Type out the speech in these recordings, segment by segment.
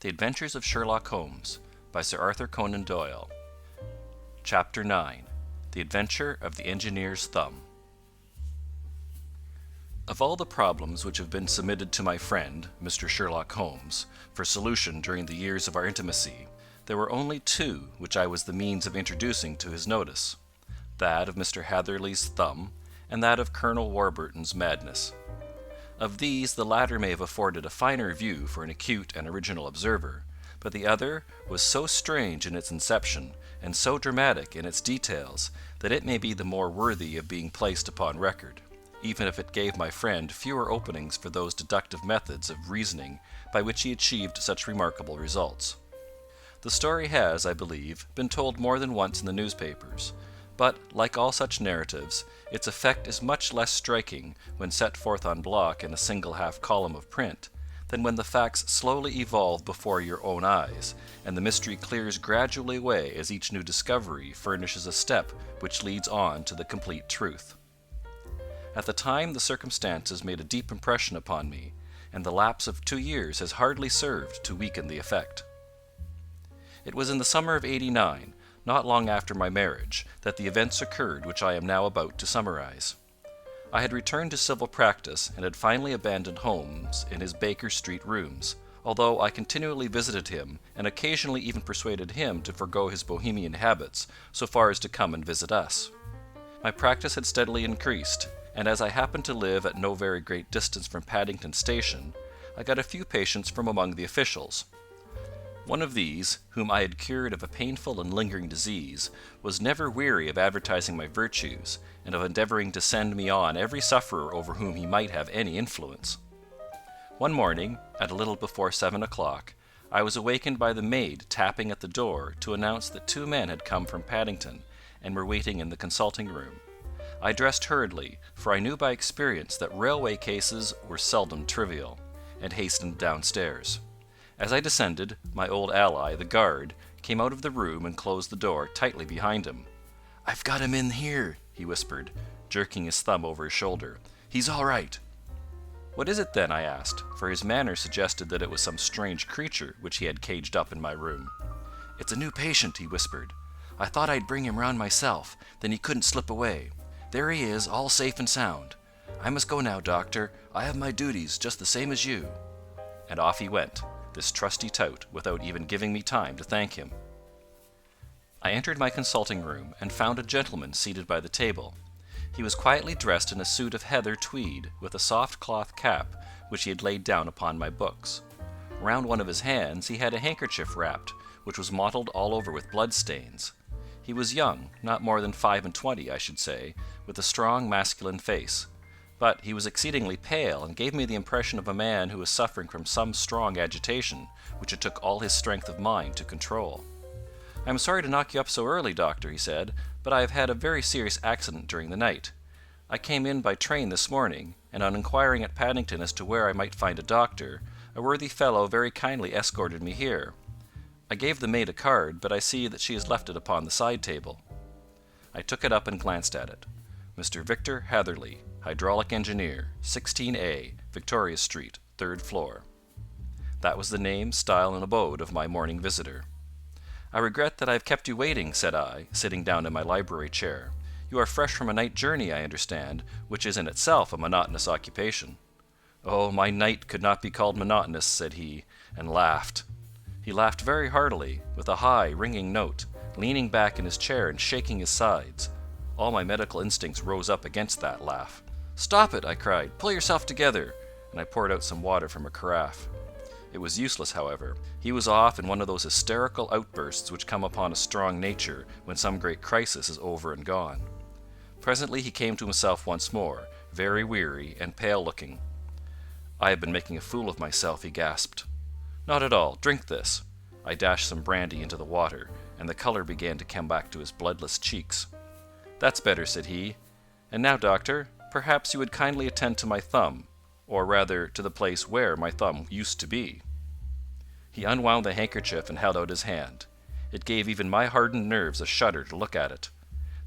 The Adventures of Sherlock Holmes by Sir Arthur Conan Doyle. Chapter 9. The Adventure of the Engineer's Thumb. Of all the problems which have been submitted to my friend, Mr. Sherlock Holmes, for solution during the years of our intimacy, there were only two which I was the means of introducing to his notice: that of Mr. Hatherley's thumb, and that of Colonel Warburton's madness. Of these the latter may have afforded a finer view for an acute and original observer, but the other was so strange in its inception, and so dramatic in its details, that it may be the more worthy of being placed upon record, even if it gave my friend fewer openings for those deductive methods of reasoning by which he achieved such remarkable results. The story has, I believe, been told more than once in the newspapers, but, like all such narratives, its effect is much less striking when set forth en bloc in a single half-column of print, than when the facts slowly evolve before your own eyes, and the mystery clears gradually away as each new discovery furnishes a step which leads on to the complete truth. At the time the circumstances made a deep impression upon me, and the lapse of 2 years has hardly served to weaken the effect. It was in the summer of '89, not long after my marriage, that the events occurred which I am now about to summarize. I had returned to civil practice, and had finally abandoned Holmes in his Baker Street rooms, although I continually visited him, and occasionally even persuaded him to forego his bohemian habits so far as to come and visit us. My practice had steadily increased, and as I happened to live at no very great distance from Paddington Station, I got a few patients from among the officials. One of these, whom I had cured of a painful and lingering disease, was never weary of advertising my virtues, and of endeavouring to send me on every sufferer over whom he might have any influence. One morning, at a little before 7 o'clock, I was awakened by the maid tapping at the door to announce that 2 men had come from Paddington, and were waiting in the consulting room. I dressed hurriedly, for I knew by experience that railway cases were seldom trivial, and hastened downstairs. As I descended, my old ally, the guard, came out of the room and closed the door tightly behind him. "I've got him in here," he whispered, jerking his thumb over his shoulder. "He's all right." "What is it, then?" I asked, for his manner suggested that it was some strange creature which he had caged up in my room. "It's a new patient," he whispered. "I thought I'd bring him round myself, then he couldn't slip away. There he is, all safe and sound. I must go now, doctor. I have my duties, just the same as you." And off he went, this trusty tout, without even giving me time to thank him. I entered my consulting room, and found a gentleman seated by the table. He was quietly dressed in a suit of heather tweed, with a soft cloth cap, which he had laid down upon my books. Round one of his hands he had a handkerchief wrapped, which was mottled all over with blood-stains. He was young, not more than 25, I should say, with a strong masculine face. But he was exceedingly pale, and gave me the impression of a man who was suffering from some strong agitation, which it took all his strength of mind to control. "I am sorry to knock you up so early, doctor," he said, "but I have had a very serious accident during the night. I came in by train this morning, and on inquiring at Paddington as to where I might find a doctor, a worthy fellow very kindly escorted me here. I gave the maid a card, but I see that she has left it upon the side table." I took it up and glanced at it. "Mr. Victor Hatherley, Hydraulic Engineer, 16A, Victoria Street, 3rd floor." That was the name, style, and abode of my morning visitor. "I regret that I have kept you waiting," said I, sitting down in my library chair. "You are fresh from a night journey, I understand, which is in itself a monotonous occupation." "Oh, my night could not be called monotonous," said he, and laughed. He laughed very heartily, with a high, ringing note, leaning back in his chair and shaking his sides. All my medical instincts rose up against that laugh. "Stop it!" I cried. "Pull yourself together!" and I poured out some water from a carafe. It was useless, however. He was off in one of those hysterical outbursts which come upon a strong nature when some great crisis is over and gone. Presently he came to himself once more, very weary and pale-looking. "I have been making a fool of myself," he gasped. "Not at all. Drink this." I dashed some brandy into the water, and the colour began to come back to his bloodless cheeks. "That's better," said he. "And now, doctor, perhaps you would kindly attend to my thumb, or rather to the place where my thumb used to be." He unwound the handkerchief and held out his hand. It gave even my hardened nerves a shudder to look at it.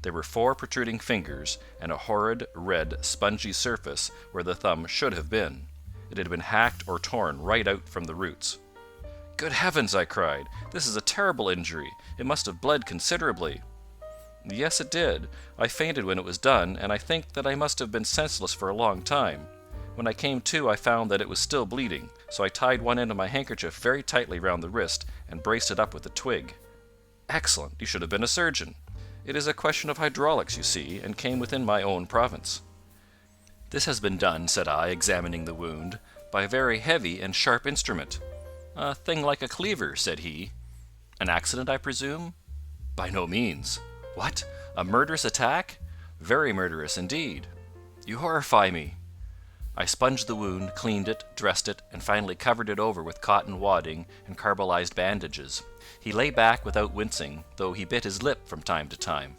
There were 4 protruding fingers, and a horrid, red, spongy surface where the thumb should have been. It had been hacked or torn right out from the roots. "Good heavens!" I cried. "This is a terrible injury. It must have bled considerably." "Yes, it did. I fainted when it was done, and I think that I must have been senseless for a long time. When I came to I found that it was still bleeding, so I tied one end of my handkerchief very tightly round the wrist and braced it up with a twig." "Excellent! You should have been a surgeon. It is a question of hydraulics, you see, and came within my own province." "This has been done," said I, examining the wound, "by a very heavy and sharp instrument." "A thing like a cleaver," said he. "An accident, I presume?" "By no means." "What! A murderous attack?" "Very murderous indeed." "You horrify me." I sponged the wound, cleaned it, dressed it, and finally covered it over with cotton wadding and carbolized bandages. He lay back without wincing, though he bit his lip from time to time.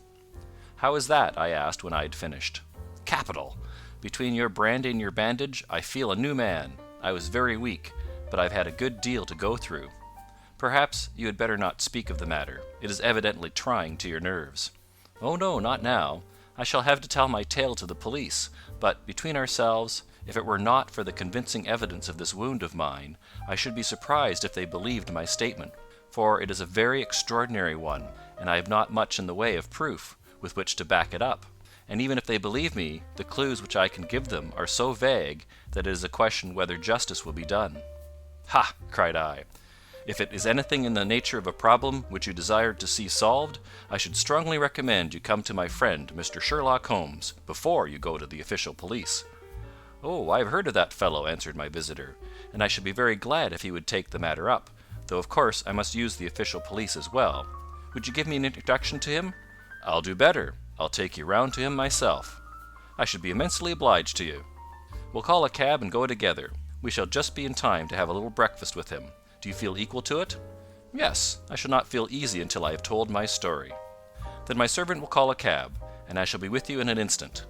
"How is that?" I asked when I had finished. "Capital! Between your brandy and your bandage, I feel a new man. I was very weak, but I've had a good deal to go through. Perhaps you had better not speak of the matter. It is evidently trying to your nerves." "Oh no, not now. I shall have to tell my tale to the police, but, between ourselves, if it were not for the convincing evidence of this wound of mine, I should be surprised if they believed my statement, for it is a very extraordinary one, and I have not much in the way of proof with which to back it up. And even if they believe me, the clues which I can give them are so vague that it is a question whether justice will be done." "Ha!" cried I. "If it is anything in the nature of a problem which you desire to see solved, I should strongly recommend you come to my friend Mr. Sherlock Holmes before you go to the official police." "Oh, I have heard of that fellow," answered my visitor, "and I should be very glad if he would take the matter up, though of course I must use the official police as well. Would you give me an introduction to him?" "I'll do better. I'll take you round to him myself." "I should be immensely obliged to you." "We'll call a cab and go together. We shall just be in time to have a little breakfast with him. Do you feel equal to it?" "Yes, I shall not feel easy until I have told my story." "Then my servant will call a cab, and I shall be with you in an instant."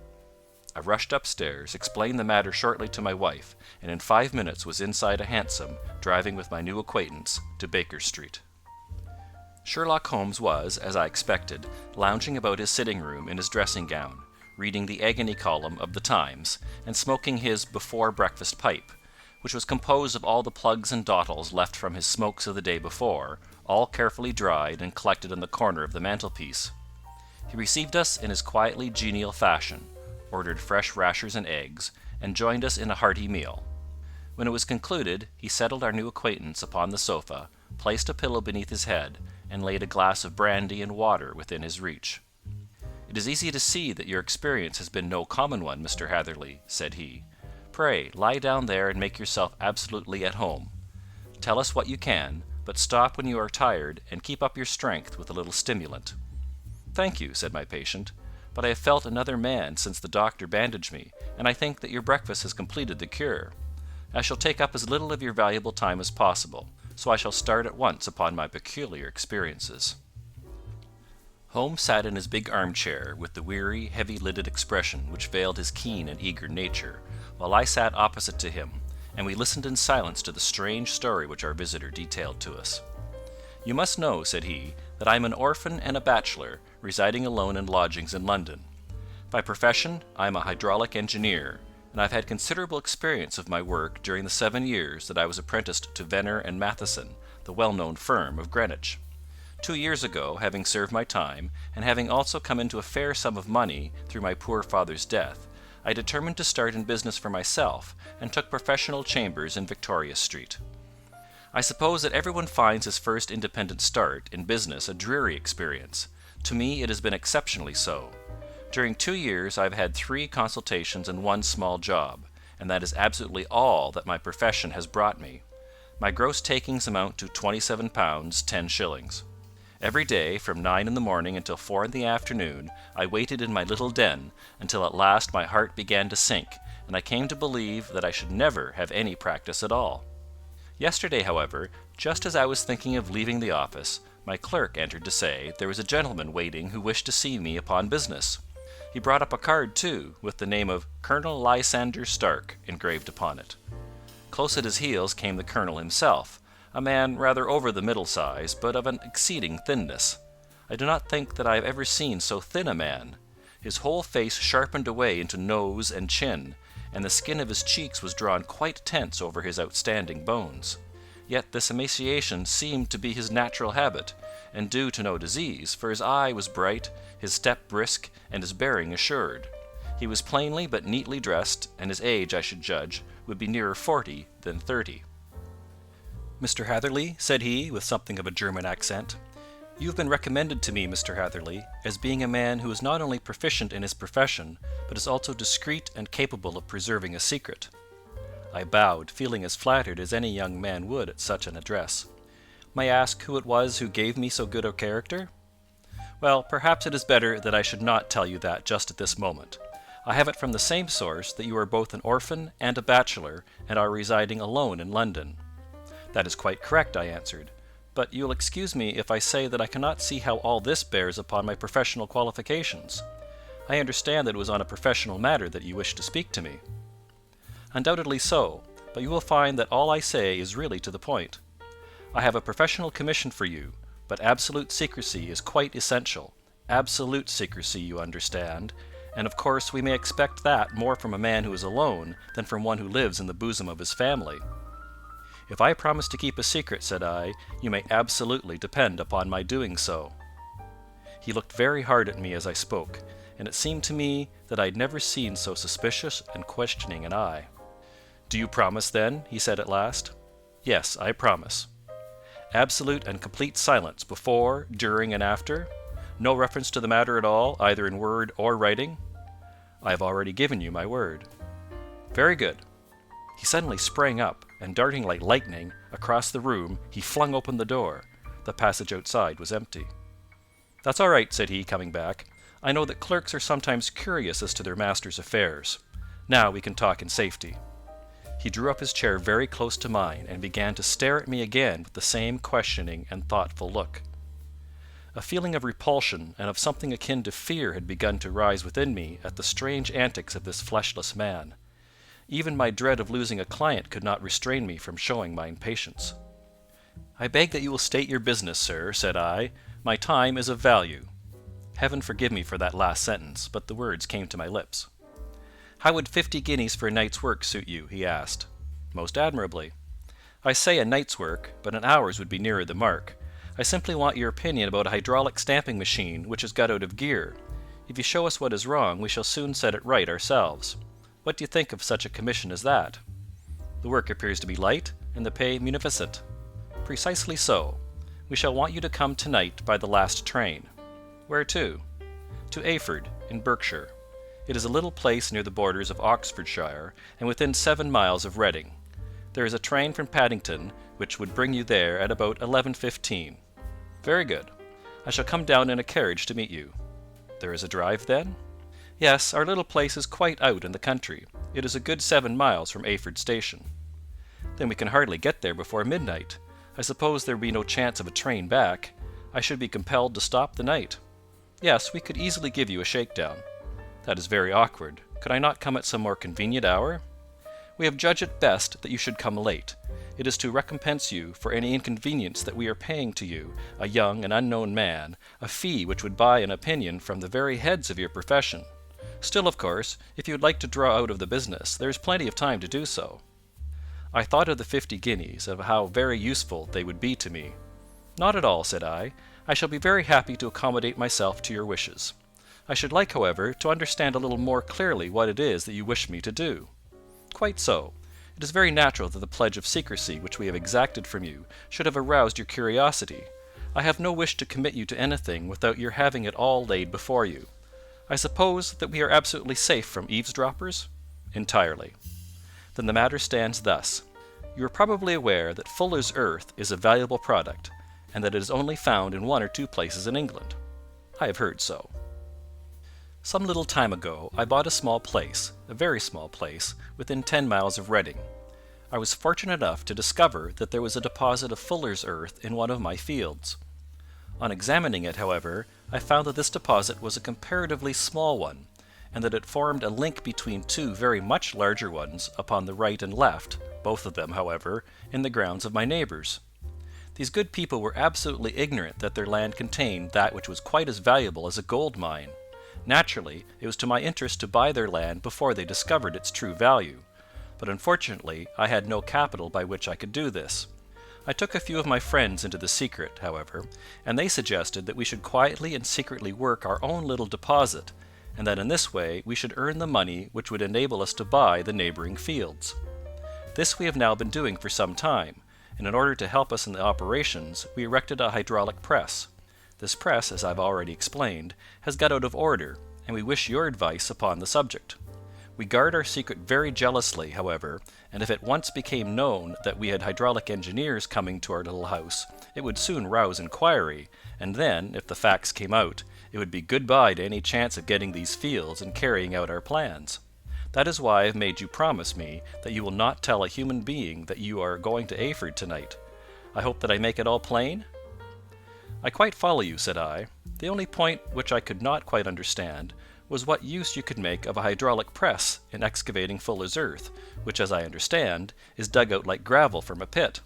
I rushed upstairs, explained the matter shortly to my wife, and in 5 minutes was inside a hansom, driving with my new acquaintance to Baker Street. Sherlock Holmes was, as I expected, lounging about his sitting room in his dressing gown, reading the agony column of the Times, and smoking his before-breakfast pipe, which was composed of all the plugs and dottles left from his smokes of the day before, all carefully dried and collected in the corner of the mantelpiece. He received us in his quietly genial fashion, ordered fresh rashers and eggs, and joined us in a hearty meal. When it was concluded, he settled our new acquaintance upon the sofa, placed a pillow beneath his head, and laid a glass of brandy and water within his reach. "It is easy to see that your experience has been no common one, Mr. Hatherley," said he. "Pray lie down there and make yourself absolutely at home. Tell us what you can, but stop when you are tired, and keep up your strength with a little stimulant." "Thank you," said my patient, "but I have felt another man since the doctor bandaged me, and I think that your breakfast has completed the cure. I shall take up as little of your valuable time as possible, so I shall start at once upon my peculiar experiences." Holmes sat in his big armchair with the weary, heavy-lidded expression which veiled his keen and eager nature, while I sat opposite to him, and we listened in silence to the strange story which our visitor detailed to us. "You must know," said he, "that I am an orphan and a bachelor, residing alone in lodgings in London. By profession I am a hydraulic engineer, and I have had considerable experience of my work during the 7 years that I was apprenticed to Venner and Matheson, the well-known firm of Greenwich. 2 years ago, having served my time, and having also come into a fair sum of money through my poor father's death, I determined to start in business for myself, and took professional chambers in Victoria Street. I suppose that everyone finds his first independent start in business a dreary experience. To me it has been exceptionally so. During 2 years I have had 3 consultations and 1 small job, and that is absolutely all that my profession has brought me. My gross takings amount to £27 10 Every day, from 9 in the morning until 4 in the afternoon, I waited in my little den, until at last my heart began to sink, and I came to believe that I should never have any practice at all. Yesterday, however, just as I was thinking of leaving the office, my clerk entered to say there was a gentleman waiting who wished to see me upon business. He brought up a card, too, with the name of Colonel Lysander Stark engraved upon it. Close at his heels came the colonel himself, a man rather over the middle size, but of an exceeding thinness. I do not think that I have ever seen so thin a man. His whole face sharpened away into nose and chin, and the skin of his cheeks was drawn quite tense over his outstanding bones. Yet this emaciation seemed to be his natural habit, and due to no disease, for his eye was bright, his step brisk, and his bearing assured. He was plainly but neatly dressed, and his age, I should judge, would be nearer 40 than 30. "Mr. Hatherley," said he, with something of a German accent, "you have been recommended to me, Mr. Hatherley, as being a man who is not only proficient in his profession, but is also discreet and capable of preserving a secret." I bowed, feeling as flattered as any young man would at such an address. "May I ask who it was who gave me so good a character?" "Well, perhaps it is better that I should not tell you that just at this moment. I have it from the same source that you are both an orphan and a bachelor, and are residing alone in London." "That is quite correct," I answered. "But you'll excuse me if I say that I cannot see how all this bears upon my professional qualifications. I understand that it was on a professional matter that you wished to speak to me." "Undoubtedly so, but you will find that all I say is really to the point. I have a professional commission for you, but absolute secrecy is quite essential. Absolute secrecy, you understand, and of course we may expect that more from a man who is alone than from one who lives in the bosom of his family." "If I promise to keep a secret," said I, "you may absolutely depend upon my doing so." He looked very hard at me as I spoke, and it seemed to me that I had never seen so suspicious and questioning an eye. "Do you promise, then?" he said at last. "Yes, I promise." "Absolute and complete silence before, during, and after? No reference to the matter at all, either in word or writing?" "I have already given you my word." "Very good." He suddenly sprang up, and darting like lightning across the room, he flung open the door. The passage outside was empty. "That's all right," said he, coming back. "I know that clerks are sometimes curious as to their master's affairs. Now we can talk in safety." He drew up his chair very close to mine, and began to stare at me again with the same questioning and thoughtful look. A feeling of repulsion and of something akin to fear had begun to rise within me at the strange antics of this fleshless man. Even my dread of losing a client could not restrain me from showing my impatience. "I beg that you will state your business, sir," said I. "My time is of value." Heaven forgive me for that last sentence, but the words came to my lips. "How would 50 guineas for a night's work suit you?" he asked. "Most admirably." "I say a night's work, but an hour's would be nearer the mark. I simply want your opinion about a hydraulic stamping machine which has got out of gear. If you show us what is wrong, we shall soon set it right ourselves. What do you think of such a commission as that?" "The work appears to be light, and the pay munificent." "Precisely so. We shall want you to come tonight by the last train." "Where to?" "To Ayford, in Berkshire. It is a little place near the borders of Oxfordshire, and within 7 miles of Reading. There is a train from Paddington which would bring you there at about 11:15. "Very good. I shall come down in a carriage to meet you." "There is a drive, then?" "Yes, our little place is quite out in the country. It is a good 7 miles from Ayford station." "Then we can hardly get there before midnight. I suppose there will be no chance of a train back. I should be compelled to stop the night." "Yes, we could easily give you a shakedown." "That is very awkward. Could I not come at some more convenient hour?" "We have judged it best that you should come late. It is to recompense you for any inconvenience that we are paying to you, a young and unknown man, a fee which would buy an opinion from the very heads of your profession. Still, of course, if you would like to draw out of the business, there is plenty of time to do so." I thought of the 50 guineas, and of how very useful they would be to me. "Not at all," said I. "I shall be very happy to accommodate myself to your wishes. I should like, however, to understand a little more clearly what it is that you wish me to do." "Quite so. It is very natural that the pledge of secrecy which we have exacted from you should have aroused your curiosity. I have no wish to commit you to anything without your having it all laid before you. I suppose that we are absolutely safe from eavesdroppers?" "Entirely." "Then the matter stands thus. You are probably aware that Fuller's earth is a valuable product, and that it is only found in 1 or 2 places in England." "I have heard so." "Some little time ago I bought a small place, a very small place, within 10 miles of Reading. I was fortunate enough to discover that there was a deposit of Fuller's earth in one of my fields. On examining it, however, I found that this deposit was a comparatively small one, and that it formed a link between 2 very much larger ones upon the right and left, both of them, however, in the grounds of my neighbours. These good people were absolutely ignorant that their land contained that which was quite as valuable as a gold mine. Naturally, it was to my interest to buy their land before they discovered its true value, but unfortunately I had no capital by which I could do this. I took a few of my friends into the secret, however, and they suggested that we should quietly and secretly work our own little deposit, and that in this way we should earn the money which would enable us to buy the neighbouring fields. This we have now been doing for some time, and in order to help us in the operations, we erected a hydraulic press. This press, as I've already explained, has got out of order, and we wish your advice upon the subject. We guard our secret very jealously, however, and if it once became known that we had hydraulic engineers coming to our little house, it would soon rouse inquiry, and then, if the facts came out, it would be good-bye to any chance of getting these fields and carrying out our plans. That is why I have made you promise me that you will not tell a human being that you are going to Eyford tonight. I hope that I make it all plain?" "I quite follow you," said I. "The only point which I could not quite understand was what use you could make of a hydraulic press in excavating fuller's earth, which, as I understand, is dug out like gravel from a pit."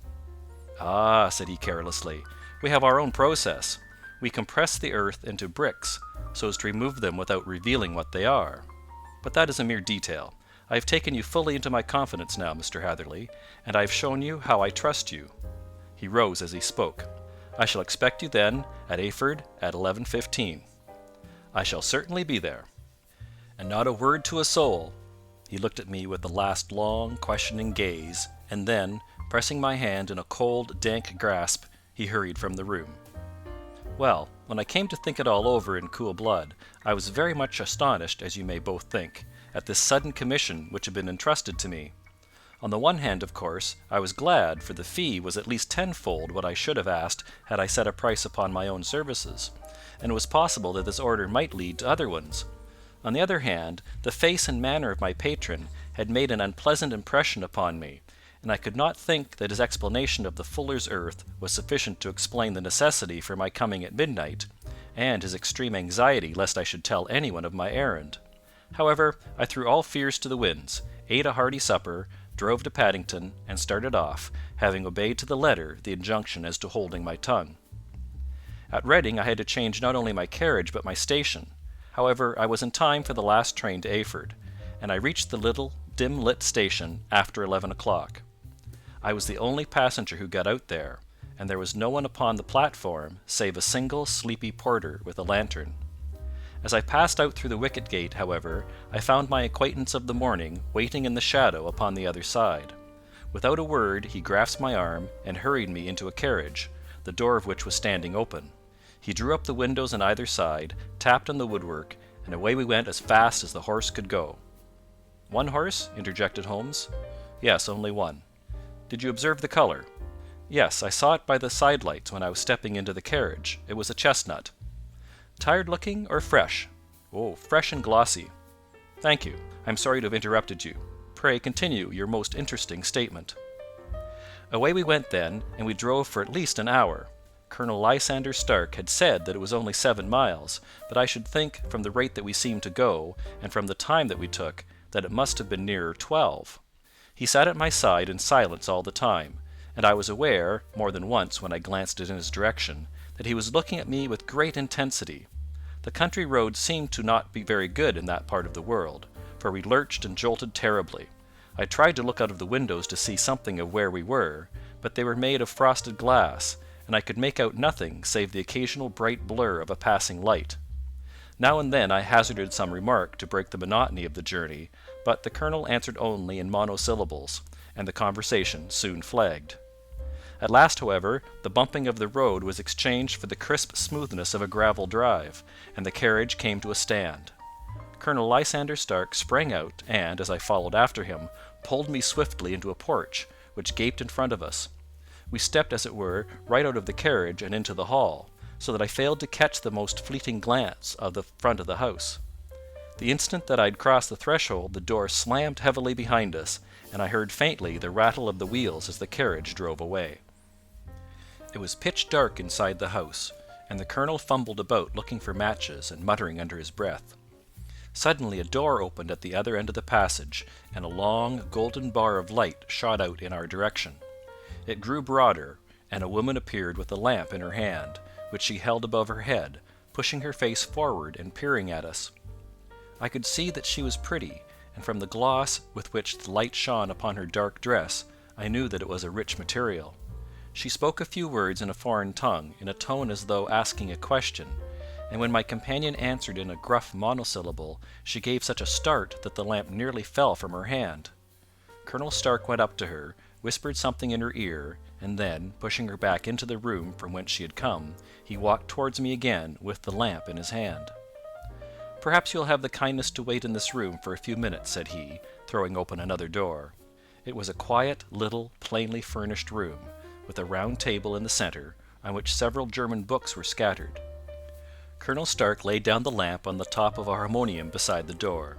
"Ah," said he carelessly, "we have our own process. We compress the earth into bricks, so as to remove them without revealing what they are. But that is a mere detail. I have taken you fully into my confidence now, Mr. Hatherley, and I have shown you how I trust you." He rose as he spoke. "I shall expect you, then, at Eyford at 11:15. "I shall certainly be there." "And not a word to a soul." He looked at me with a last long, questioning gaze, and then, pressing my hand in a cold, dank grasp, he hurried from the room. Well, when I came to think it all over in cool blood, I was very much astonished, as you may both think, at this sudden commission which had been entrusted to me. On the one hand, of course, I was glad, for the fee was at least tenfold what I should have asked had I set a price upon my own services, and it was possible that this order might lead to other ones. On the other hand, the face and manner of my patron had made an unpleasant impression upon me, and I could not think that his explanation of the fuller's earth was sufficient to explain the necessity for my coming at midnight, and his extreme anxiety lest I should tell anyone of my errand. However, I threw all fears to the winds, ate a hearty supper, drove to Paddington, and started off, having obeyed to the letter the injunction as to holding my tongue. At Reading I had to change not only my carriage but my station. However, I was in time for the last train to Eyford, and I reached the little, dim-lit station after 11 o'clock. I was the only passenger who got out there, and there was no one upon the platform save a single sleepy porter with a lantern. As I passed out through the wicket gate, however, I found my acquaintance of the morning waiting in the shadow upon the other side. Without a word he grasped my arm and hurried me into a carriage, the door of which was standing open. He drew up the windows on either side, tapped on the woodwork, and away we went as fast as the horse could go. "One horse?" interjected Holmes. "Yes, only one." "Did you observe the colour?" "Yes, I saw it by the side lights when I was stepping into the carriage. It was a chestnut." "Tired looking or fresh?" "Oh, fresh and glossy." "Thank you. I am sorry to have interrupted you. Pray continue your most interesting statement." Away we went then, and we drove for at least an hour. Colonel Lysander Stark had said that it was only 7 miles, but I should think, from the rate that we seemed to go, and from the time that we took, that it must have been nearer 12. He sat at my side in silence all the time, and I was aware, more than once when I glanced in his direction, that he was looking at me with great intensity. The country roads seemed to not be very good in that part of the world, for we lurched and jolted terribly. I tried to look out of the windows to see something of where we were, but they were made of frosted glass, and I could make out nothing save the occasional bright blur of a passing light. Now and then I hazarded some remark to break the monotony of the journey, but the colonel answered only in monosyllables, and the conversation soon flagged. At last, however, the bumping of the road was exchanged for the crisp smoothness of a gravel drive, and the carriage came to a stand. Colonel Lysander Stark sprang out, and, as I followed after him, pulled me swiftly into a porch, which gaped in front of us. We stepped, as it were, right out of the carriage and into the hall, so that I failed to catch the most fleeting glance of the front of the house. The instant that I had crossed the threshold, the door slammed heavily behind us, and I heard faintly the rattle of the wheels as the carriage drove away. It was pitch dark inside the house, and the colonel fumbled about looking for matches and muttering under his breath. Suddenly a door opened at the other end of the passage, and a long, golden bar of light shot out in our direction. It grew broader, and a woman appeared with a lamp in her hand, which she held above her head, pushing her face forward and peering at us. I could see that she was pretty, and from the gloss with which the light shone upon her dark dress, I knew that it was a rich material. She spoke a few words in a foreign tongue, in a tone as though asking a question, and when my companion answered in a gruff monosyllable, she gave such a start that the lamp nearly fell from her hand. Colonel Stark went up to her, whispered something in her ear, and then, pushing her back into the room from whence she had come, he walked towards me again with the lamp in his hand. "Perhaps you'll have the kindness to wait in this room for a few minutes," said he, throwing open another door. It was a quiet, little, plainly furnished room, with a round table in the centre, on which several German books were scattered. Colonel Stark laid down the lamp on the top of a harmonium beside the door.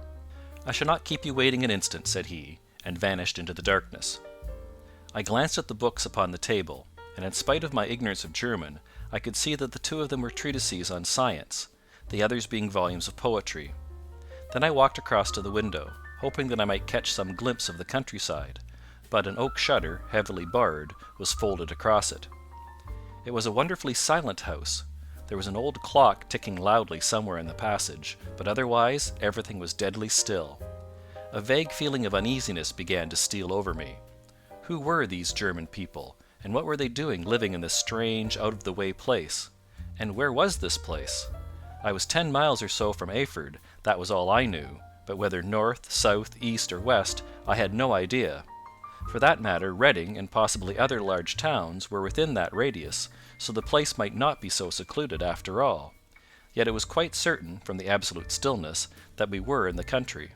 "I shall not keep you waiting an instant," said he, and vanished into the darkness. I glanced at the books upon the table, and in spite of my ignorance of German, I could see that the two of them were treatises on science, the others being volumes of poetry. Then I walked across to the window, hoping that I might catch some glimpse of the countryside, but an oak shutter, heavily barred, was folded across it. It was a wonderfully silent house. There was an old clock ticking loudly somewhere in the passage, but otherwise everything was deadly still. A vague feeling of uneasiness began to steal over me. Who were these German people, and what were they doing living in this strange, out-of-the-way place? And where was this place? I was 10 miles or so from Eyford, that was all I knew, but whether north, south, east, or west, I had no idea. For that matter, Reading and possibly other large towns were within that radius, so the place might not be so secluded after all. Yet it was quite certain, from the absolute stillness, that we were in the country.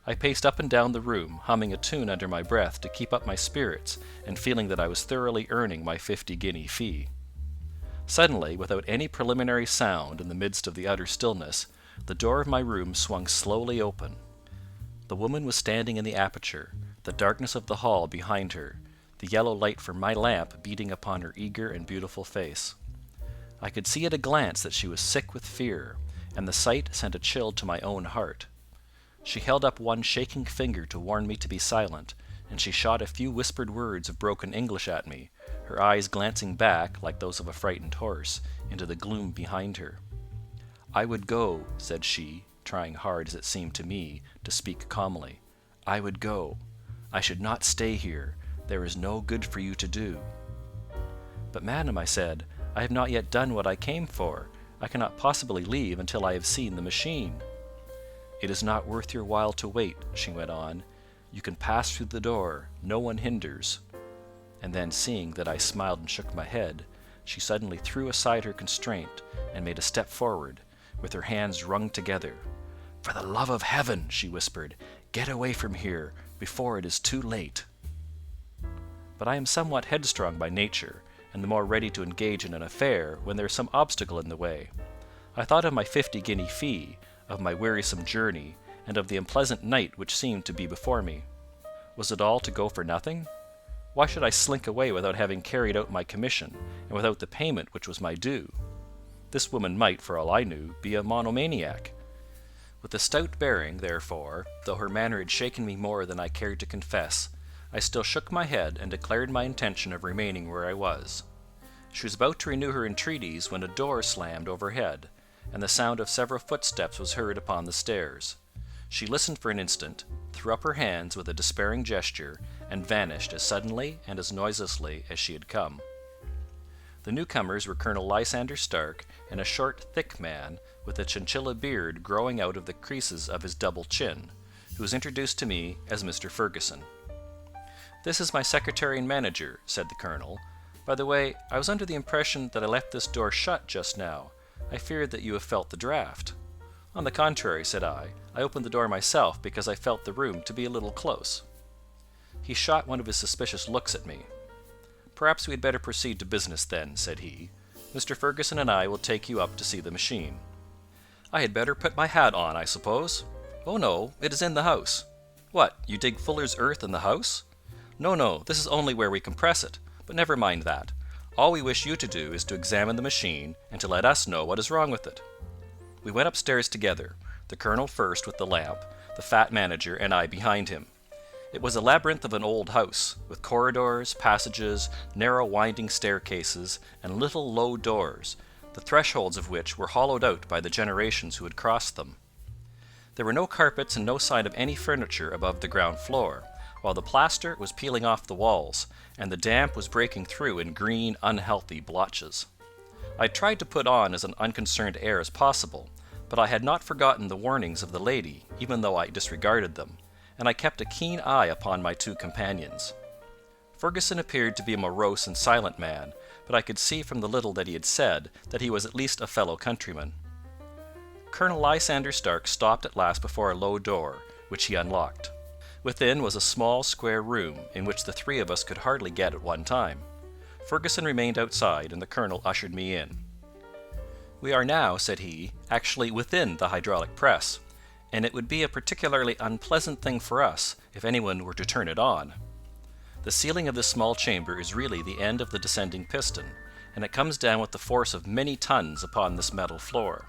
I paced up and down the room, humming a tune under my breath to keep up my spirits, and feeling that I was thoroughly earning my 50-guinea fee. Suddenly, without any preliminary sound in the midst of the utter stillness, the door of my room swung slowly open. The woman was standing in the aperture, the darkness of the hall behind her, the yellow light from my lamp beating upon her eager and beautiful face. I could see at a glance that she was sick with fear, and the sight sent a chill to my own heart. She held up one shaking finger to warn me to be silent, and she shot a few whispered words of broken English at me, her eyes glancing back, like those of a frightened horse, into the gloom behind her. "I would go," said she, trying hard, as it seemed to me, to speak calmly. "I would go. I should not stay here. There is no good for you to do." "But, madam," I said, "I have not yet done what I came for. I cannot possibly leave until I have seen the machine." "It is not worth your while to wait," she went on. "You can pass through the door. No one hinders." And then, seeing that I smiled and shook my head, she suddenly threw aside her constraint and made a step forward, with her hands wrung together. "For the love of heaven," she whispered, "get away from here before it is too late." But I am somewhat headstrong by nature, and the more ready to engage in an affair when there is some obstacle in the way. I thought of my 50-guinea fee, of my wearisome journey, and of the unpleasant night which seemed to be before me. Was it all to go for nothing? Why should I slink away without having carried out my commission, and without the payment which was my due? This woman might, for all I knew, be a monomaniac. With a stout bearing, therefore, though her manner had shaken me more than I cared to confess, I still shook my head and declared my intention of remaining where I was. She was about to renew her entreaties when a door slammed overhead, and the sound of several footsteps was heard upon the stairs. She listened for an instant, threw up her hands with a despairing gesture, and vanished as suddenly and as noiselessly as she had come. The newcomers were Colonel Lysander Stark and a short, thick man, with a chinchilla beard growing out of the creases of his double chin, who was introduced to me as Mr. Fergusson. "This is my secretary and manager," said the colonel. "By the way, I was under the impression that I left this door shut just now. I feared that you have felt the draught." "On the contrary," said I opened the door myself because I felt the room to be a little close." He shot one of his suspicious looks at me. "Perhaps we had better proceed to business then," said he. "Mr. Fergusson and I will take you up to see the machine." "I had better put my hat on, I suppose?" "Oh no, it is in the house." "What, you dig fuller's earth in the house?" "No, no, this is only where we compress it. But never mind that. All we wish you to do is to examine the machine, and to let us know what is wrong with it." We went upstairs together, the colonel first with the lamp, the fat manager and I behind him. It was a labyrinth of an old house, with corridors, passages, narrow winding staircases, and little low doors, the thresholds of which were hollowed out by the generations who had crossed them. There were no carpets and no sign of any furniture above the ground floor, while the plaster was peeling off the walls, and the damp was breaking through in green, unhealthy blotches. I tried to put on as an unconcerned air as possible, but I had not forgotten the warnings of the lady, even though I disregarded them, and I kept a keen eye upon my two companions. Fergusson appeared to be a morose and silent man, but I could see from the little that he had said that he was at least a fellow countryman. Colonel Lysander Stark stopped at last before a low door, which he unlocked. Within was a small square room, in which the three of us could hardly get at one time. Fergusson remained outside, and the colonel ushered me in. "We are now," said he, "actually within the hydraulic press, and it would be a particularly unpleasant thing for us if anyone were to turn it on. The ceiling of this small chamber is really the end of the descending piston, and it comes down with the force of many tons upon this metal floor.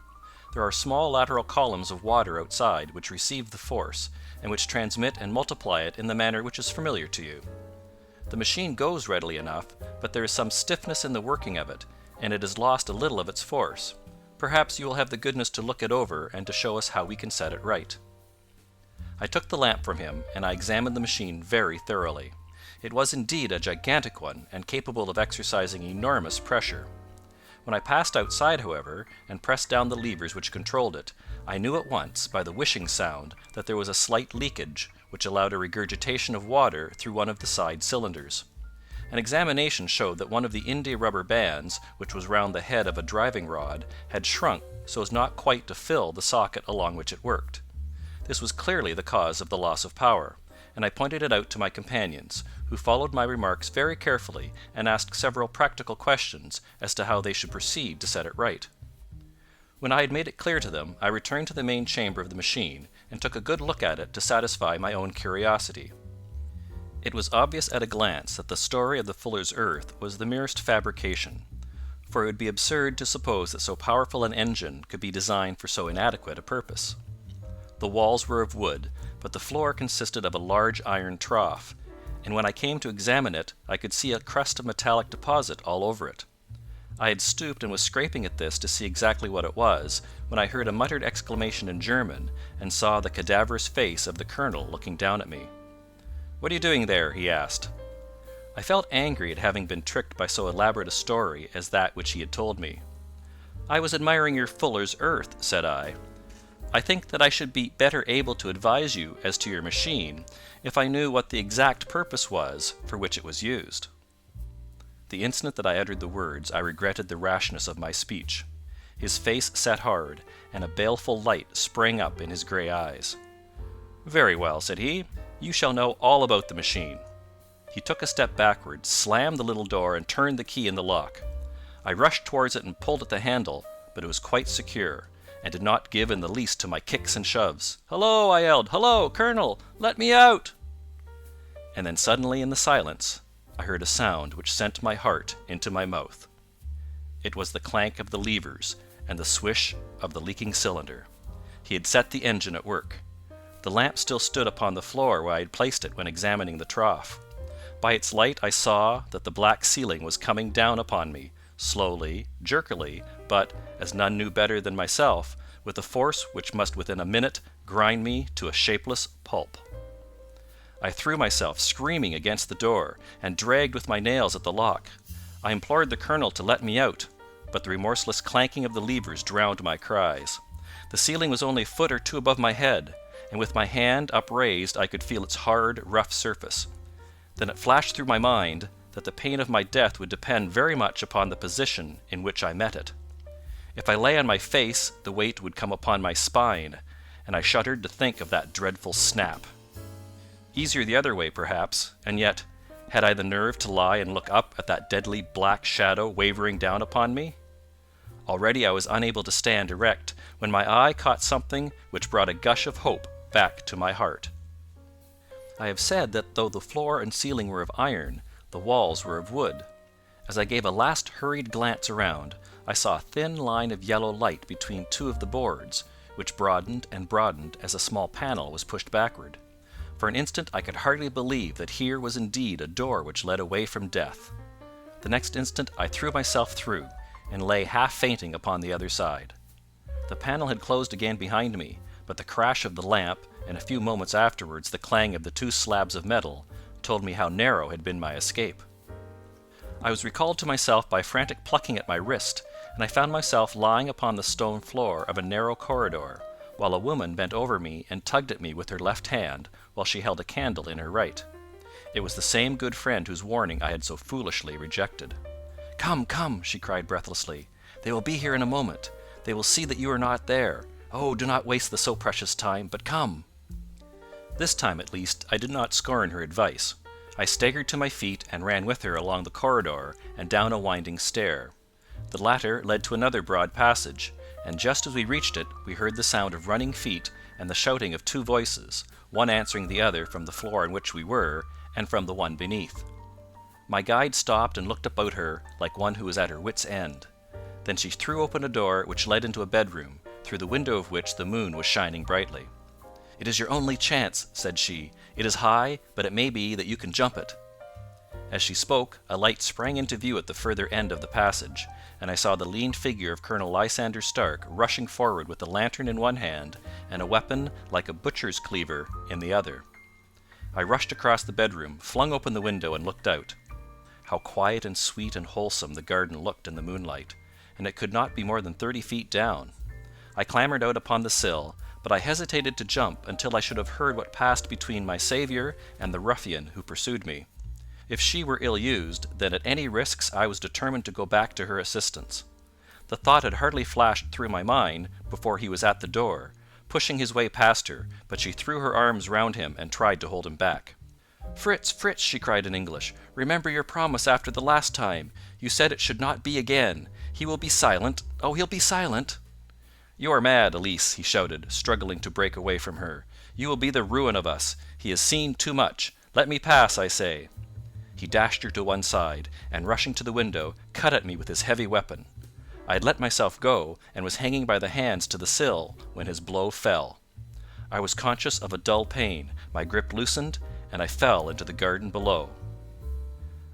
There are small lateral columns of water outside which receive the force, and which transmit and multiply it in the manner which is familiar to you. The machine goes readily enough, but there is some stiffness in the working of it, and it has lost a little of its force. Perhaps you will have the goodness to look it over and to show us how we can set it right." I took the lamp from him, and I examined the machine very thoroughly. It was indeed a gigantic one, and capable of exercising enormous pressure. When I passed outside, however, and pressed down the levers which controlled it, I knew at once, by the whishing sound, that there was a slight leakage, which allowed a regurgitation of water through one of the side cylinders. An examination showed that one of the india rubber bands, which was round the head of a driving rod, had shrunk so as not quite to fill the socket along which it worked. This was clearly the cause of the loss of power, and I pointed it out to my companions, who followed my remarks very carefully and asked several practical questions as to how they should proceed to set it right. When I had made it clear to them, I returned to the main chamber of the machine and took a good look at it to satisfy my own curiosity. It was obvious at a glance that the story of the fuller's earth was the merest fabrication, for it would be absurd to suppose that so powerful an engine could be designed for so inadequate a purpose. The walls were of wood, but the floor consisted of a large iron trough, and when I came to examine it I could see a crust of metallic deposit all over it. I had stooped and was scraping at this to see exactly what it was, when I heard a muttered exclamation in German, and saw the cadaverous face of the colonel looking down at me. "What are you doing there?" he asked. I felt angry at having been tricked by so elaborate a story as that which he had told me. "I was admiring your fuller's earth," said I. "I think that I should be better able to advise you as to your machine if I knew what the exact purpose was for which it was used." The instant that I uttered the words I regretted the rashness of my speech. His face set hard, and a baleful light sprang up in his grey eyes. "Very well," said he, "you shall know all about the machine." He took a step backward, slammed the little door, and turned the key in the lock. I rushed towards it and pulled at the handle, but it was quite secure, and did not give in the least to my kicks and shoves. "Hullo!" I yelled. "Hullo, Colonel! Let me out!" And then suddenly in the silence I heard a sound which sent my heart into my mouth. It was the clank of the levers and the swish of the leaking cylinder. He had set the engine at work. The lamp still stood upon the floor where I had placed it when examining the trough. By its light I saw that the black ceiling was coming down upon me, slowly, jerkily, but, as none knew better than myself, with a force which must within a minute grind me to a shapeless pulp. I threw myself screaming against the door, and dragged with my nails at the lock. I implored the colonel to let me out, but the remorseless clanking of the levers drowned my cries. The ceiling was only a foot or two above my head, and with my hand upraised I could feel its hard, rough surface. Then it flashed through my mind that the pain of my death would depend very much upon the position in which I met it. If I lay on my face, the weight would come upon my spine, and I shuddered to think of that dreadful snap. Easier the other way, perhaps, and yet, had I the nerve to lie and look up at that deadly black shadow wavering down upon me? Already I was unable to stand erect, when my eye caught something which brought a gush of hope back to my heart. I have said that though the floor and ceiling were of iron, the walls were of wood. As I gave a last hurried glance around, I saw a thin line of yellow light between two of the boards, which broadened and broadened as a small panel was pushed backward. For an instant I could hardly believe that here was indeed a door which led away from death. The next instant I threw myself through, and lay half fainting upon the other side. The panel had closed again behind me, but the crash of the lamp, and a few moments afterwards the clang of the two slabs of metal, told me how narrow had been my escape. I was recalled to myself by frantic plucking at my wrist, and I found myself lying upon the stone floor of a narrow corridor, while a woman bent over me and tugged at me with her left hand, while she held a candle in her right. It was the same good friend whose warning I had so foolishly rejected. "Come, come!" she cried breathlessly. "They will be here in a moment. They will see that you are not there. Oh, do not waste the so precious time, but come!" This time, at least, I did not scorn her advice. I staggered to my feet and ran with her along the corridor and down a winding stair. The latter led to another broad passage, and just as we reached it we heard the sound of running feet and the shouting of two voices, one answering the other from the floor on which we were, and from the one beneath. My guide stopped and looked about her like one who was at her wits' end. Then she threw open a door which led into a bedroom, through the window of which the moon was shining brightly. "It is your only chance," said she. "It is high, but it may be that you can jump it." As she spoke, a light sprang into view at the further end of the passage, and I saw the lean figure of Colonel Lysander Stark rushing forward with a lantern in one hand and a weapon like a butcher's cleaver in the other. I rushed across the bedroom, flung open the window, and looked out. How quiet and sweet and wholesome the garden looked in the moonlight, and it could not be more than 30 feet down. I clambered out upon the sill, but I hesitated to jump until I should have heard what passed between my saviour and the ruffian who pursued me. If she were ill used, then at any risks I was determined to go back to her assistance. The thought had hardly flashed through my mind before he was at the door, pushing his way past her, but she threw her arms round him and tried to hold him back. "Fritz, Fritz," she cried in English, "remember your promise after the last time. You said it should not be again. He will be silent. Oh, he'll be silent." "You are mad, Elise," he shouted, struggling to break away from her. "You will be the ruin of us. He has seen too much. Let me pass, I say." He dashed her to one side, and rushing to the window, cut at me with his heavy weapon. I had let myself go, and was hanging by the hands to the sill, when his blow fell. I was conscious of a dull pain, my grip loosened, and I fell into the garden below.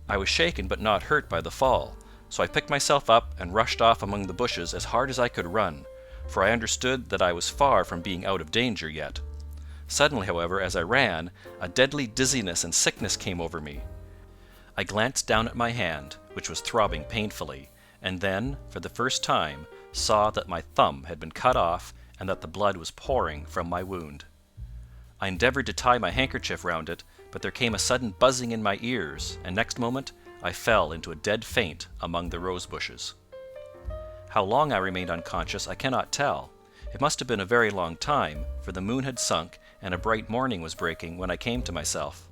I was shaken but not hurt by the fall, so I picked myself up and rushed off among the bushes as hard as I could run, for I understood that I was far from being out of danger yet. Suddenly, however, as I ran, a deadly dizziness and sickness came over me. I glanced down at my hand, which was throbbing painfully, and then, for the first time, saw that my thumb had been cut off and that the blood was pouring from my wound. I endeavoured to tie my handkerchief round it, but there came a sudden buzzing in my ears, and next moment I fell into a dead faint among the rose bushes. How long I remained unconscious I cannot tell. It must have been a very long time, for the moon had sunk and a bright morning was breaking when I came to myself.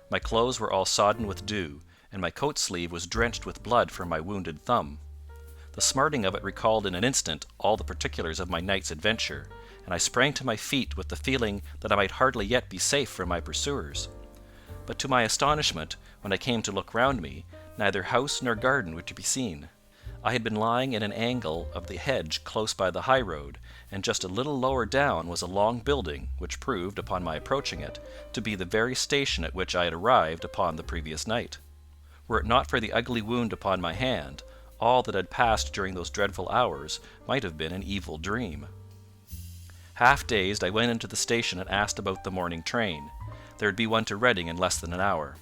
My clothes were all sodden with dew, and my coat sleeve was drenched with blood from my wounded thumb. The smarting of it recalled in an instant all the particulars of my night's adventure, and I sprang to my feet with the feeling that I might hardly yet be safe from my pursuers. But to my astonishment, when I came to look round me, neither house nor garden were to be seen. I had been lying in an angle of the hedge close by the high road, and just a little lower down was a long building, which proved, upon my approaching it, to be the very station at which I had arrived upon the previous night. Were it not for the ugly wound upon my hand, all that had passed during those dreadful hours might have been an evil dream. Half dazed, I went into the station and asked about the morning train. There would be one to Reading in less than an hour.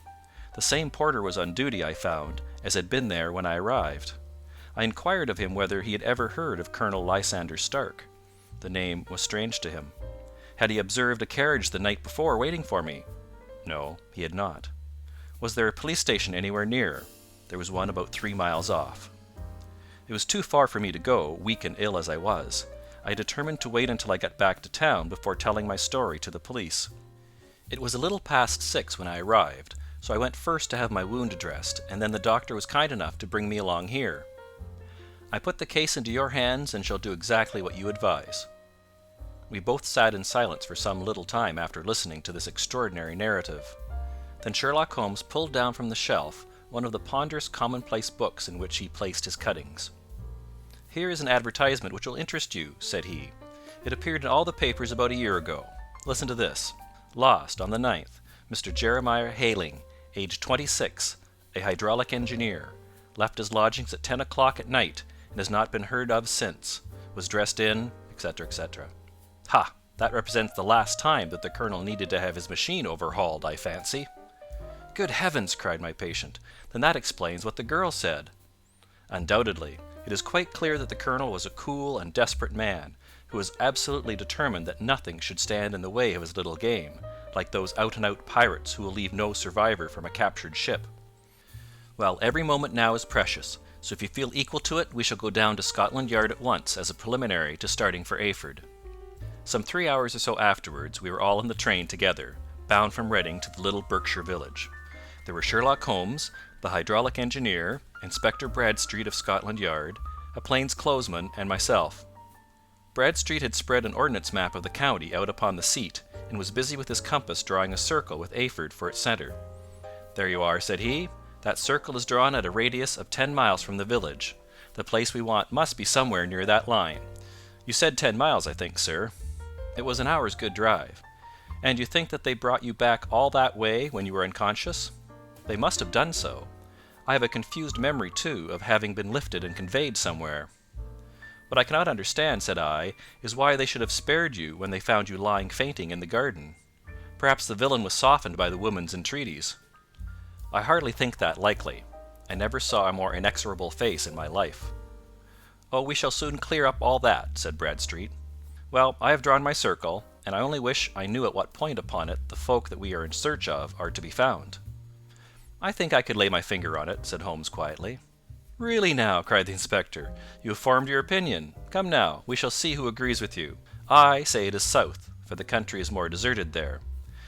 The same porter was on duty, I found, as had been there when I arrived. I inquired of him whether he had ever heard of Colonel Lysander Stark. The name was strange to him. Had he observed a carriage the night before waiting for me? No, he had not. Was there a police station anywhere near? There was one about 3 miles off. It was too far for me to go, weak and ill as I was. I determined to wait until I got back to town before telling my story to the police. It was a little past 6 when I arrived, so I went first to have my wound dressed, and then the doctor was kind enough to bring me along here. I put the case into your hands and shall do exactly what you advise. We both sat in silence for some little time after listening to this extraordinary narrative. Then Sherlock Holmes pulled down from the shelf one of the ponderous commonplace books in which he placed his cuttings. "Here is an advertisement which will interest you," said he. "It appeared in all the papers about a year ago. Listen to this. Lost on the 9th. Mr. Jeremiah Hayling, aged 26, a hydraulic engineer. Left his lodgings at 10 o'clock at night and has not been heard of since. Was dressed in, etc., etc." Ha! That represents the last time that the colonel needed to have his machine overhauled, I fancy." "Good heavens!" cried my patient. "Then that explains what the girl said." "Undoubtedly. It is quite clear that the colonel was a cool and desperate man, who was absolutely determined that nothing should stand in the way of his little game, like those out-and-out pirates who will leave no survivor from a captured ship. Well, every moment now is precious, so if you feel equal to it we shall go down to Scotland Yard at once as a preliminary to starting for Eyford." Some 3 hours or so afterwards we were all in the train together, bound from Reading to the little Berkshire village. There were Sherlock Holmes, the hydraulic engineer, Inspector Bradstreet of Scotland Yard, a plainclothesman, and myself. Bradstreet had spread an ordnance map of the county out upon the seat, and was busy with his compass drawing a circle with Eyford for its centre. "There you are," said he. "That circle is drawn at a radius of 10 miles from the village. The place we want must be somewhere near that line. You said 10 miles, I think, sir." "It was an hour's good drive." "And you think that they brought you back all that way when you were unconscious?" "They must have done so. I have a confused memory, too, of having been lifted and conveyed somewhere." "What I cannot understand," said I, "is why they should have spared you when they found you lying fainting in the garden. Perhaps the villain was softened by the woman's entreaties." "I hardly think that likely. I never saw a more inexorable face in my life." "Oh, we shall soon clear up all that," said Bradstreet. "Well, I have drawn my circle, and I only wish I knew at what point upon it the folk that we are in search of are to be found." "I think I could lay my finger on it," said Holmes quietly. "Really now," cried the inspector, "you have formed your opinion. Come now, we shall see who agrees with you. I say it is south, for the country is more deserted there."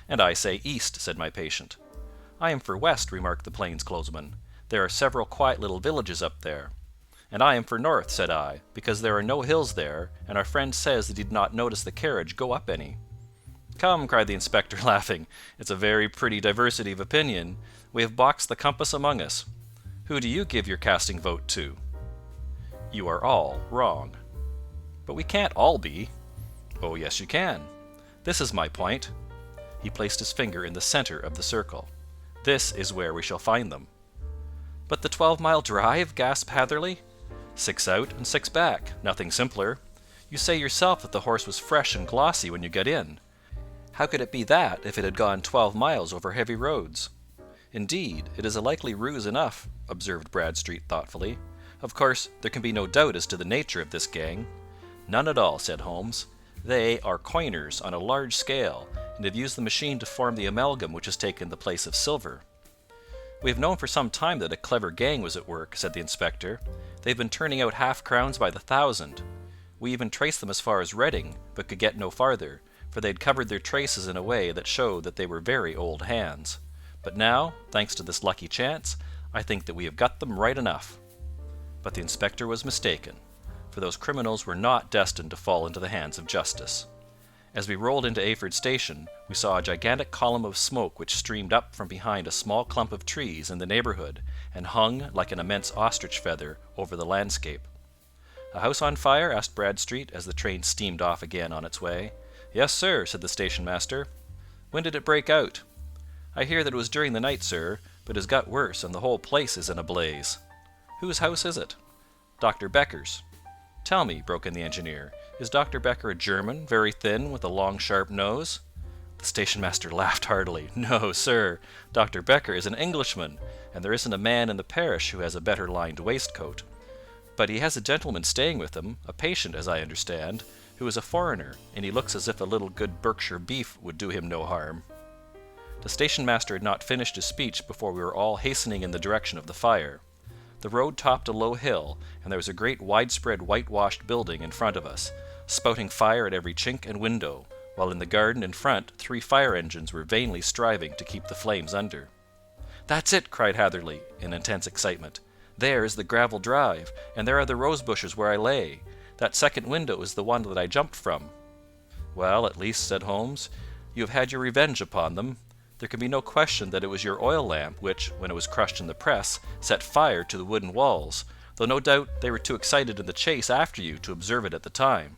"And I say east," said my patient. "I am for west," remarked the plainclothesman. "There are several quiet little villages up there." "And I am for north," said I, "because there are no hills there, and our friend says that he did not notice the carriage go up any." "Come," cried the inspector, laughing, "it's a very pretty diversity of opinion. We have boxed the compass among us. Who do you give your casting vote to?" "You are all wrong." "But we can't all be." "Oh, yes, you can. This is my point." He placed his finger in the centre of the circle. "This is where we shall find them." "But the 12-mile drive?" gasped Hatherley. 6 out and 6 back. Nothing simpler. You say yourself that the horse was fresh and glossy when you got in. How could it be that if it had gone 12 miles over heavy roads?" "Indeed, it is a likely ruse enough," observed Bradstreet thoughtfully. "Of course, there can be no doubt as to the nature of this gang." "None at all," said Holmes. "They are coiners on a large scale, and have used the machine to form the amalgam which has taken the place of silver." "We have known for some time that a clever gang was at work," said the inspector. "They've been turning out half-crowns by the thousand. We even traced them as far as Reading, but could get no farther, for they had covered their traces in a way that showed that they were very old hands. But now, thanks to this lucky chance, I think that we have got them right enough." But the inspector was mistaken, for those criminals were not destined to fall into the hands of justice. As we rolled into Eyford Station, we saw a gigantic column of smoke which streamed up from behind a small clump of trees in the neighbourhood, and hung, like an immense ostrich feather, over the landscape. "A house on fire?" asked Bradstreet, as the train steamed off again on its way. "Yes, sir," said the station master. "When did it break out?" "I hear that it was during the night, sir, but it has got worse, and the whole place is in a blaze." "Whose house is it?" "Dr. Becker's." "Tell me," broke in the engineer, "is Dr. Becker a German, very thin, with a long sharp nose?" The station master laughed heartily. "No, sir, Dr. Becker is an Englishman, and there isn't a man in the parish who has a better lined waistcoat. But he has a gentleman staying with him, a patient, as I understand, who is a foreigner, and he looks as if a little good Berkshire beef would do him no harm." The station master had not finished his speech before we were all hastening in the direction of the fire. The road topped a low hill, and there was a great widespread whitewashed building in front of us, spouting fire at every chink and window, while in the garden in front 3 fire engines were vainly striving to keep the flames under. "That's it!" cried Hatherley, in intense excitement. "There is the gravel drive, and there are the rose bushes where I lay. That second window is the one that I jumped from." "Well, at least," said Holmes, "you have had your revenge upon them. There can be no question that it was your oil lamp which, when it was crushed in the press, set fire to the wooden walls, though no doubt they were too excited in the chase after you to observe it at the time.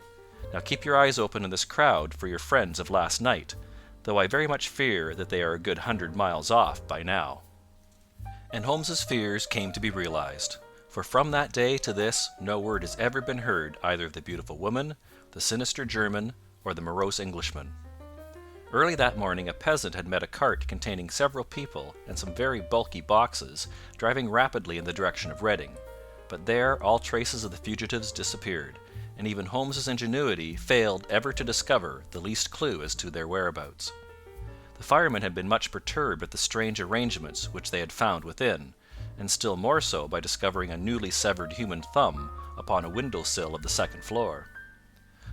Now keep your eyes open in this crowd for your friends of last night, though I very much fear that they are a good 100 miles off by now." And Holmes's fears came to be realized, for from that day to this no word has ever been heard either of the beautiful woman, the sinister German, or the morose Englishman. Early that morning a peasant had met a cart containing several people and some very bulky boxes, driving rapidly in the direction of Reading, but there all traces of the fugitives disappeared, and even Holmes's ingenuity failed ever to discover the least clue as to their whereabouts. The firemen had been much perturbed at the strange arrangements which they had found within, and still more so by discovering a newly severed human thumb upon a window sill of the second floor.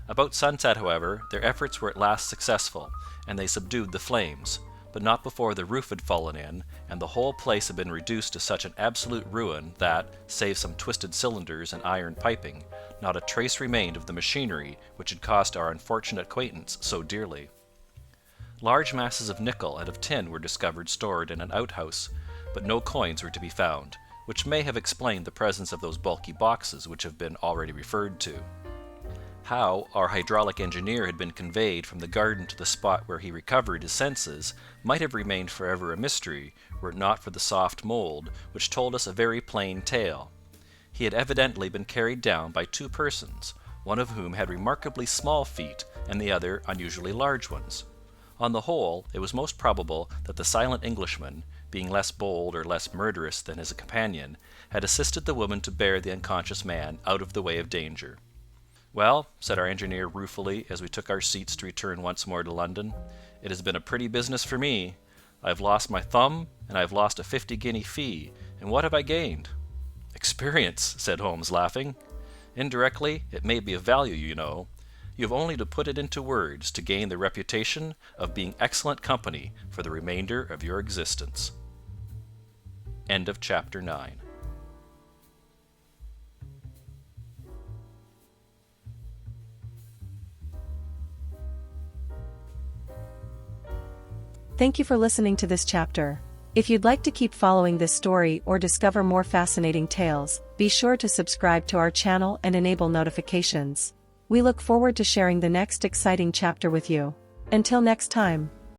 About sunset, however, their efforts were at last successful, and they subdued the flames, but not before the roof had fallen in, and the whole place had been reduced to such an absolute ruin that, save some twisted cylinders and iron piping, not a trace remained of the machinery which had cost our unfortunate acquaintance so dearly. Large masses of nickel and of tin were discovered stored in an outhouse, but no coins were to be found, which may have explained the presence of those bulky boxes which have been already referred to. How our hydraulic engineer had been conveyed from the garden to the spot where he recovered his senses might have remained forever a mystery were it not for the soft mould, which told us a very plain tale. He had evidently been carried down by two persons, one of whom had remarkably small feet and the other unusually large ones. On the whole, it was most probable that the silent Englishman, being less bold or less murderous than his companion, had assisted the woman to bear the unconscious man out of the way of danger. "Well," said our engineer ruefully as we took our seats to return once more to London, "it has been a pretty business for me. I have lost my thumb, and I have lost a 50-guinea fee, and what have I gained?" "Experience," said Holmes, laughing. "Indirectly, it may be of value, you know. You have only to put it into words to gain the reputation of being excellent company for the remainder of your existence." End of chapter 9. Thank you for listening to this chapter. If you'd like to keep following this story or discover more fascinating tales, be sure to subscribe to our channel and enable notifications. We look forward to sharing the next exciting chapter with you. Until next time.